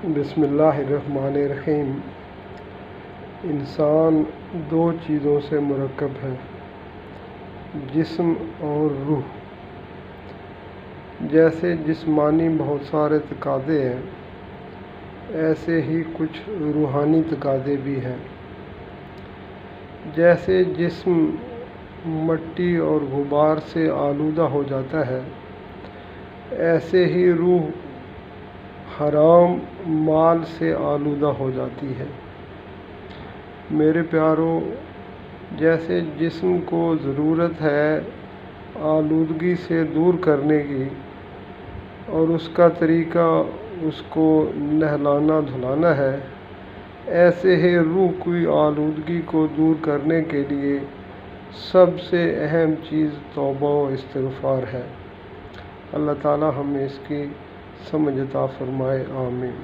بسم اللہ الرحمن الرحیم۔ انسان دو چیزوں سے مرکب ہے، جسم اور روح۔ جیسے جسمانی بہت سارے تقاضے ہیں، ایسے ہی کچھ روحانی تقاضے بھی ہیں۔ جیسے جسم مٹی اور غبار سے آلودہ ہو جاتا ہے، ایسے ہی روح حرام مال سے آلودہ ہو جاتی ہے۔ میرے پیارو، جیسے جسم کو ضرورت ہے آلودگی سے دور کرنے کی، اور اس کا طریقہ اس کو نہلانا دھلانا ہے، ایسے ہی روح کی آلودگی کو دور کرنے کے لیے سب سے اہم چیز توبہ و استغفار ہے۔ اللہ تعالی ہمیں اس کی سمجھ عطا فرمائے، آمین۔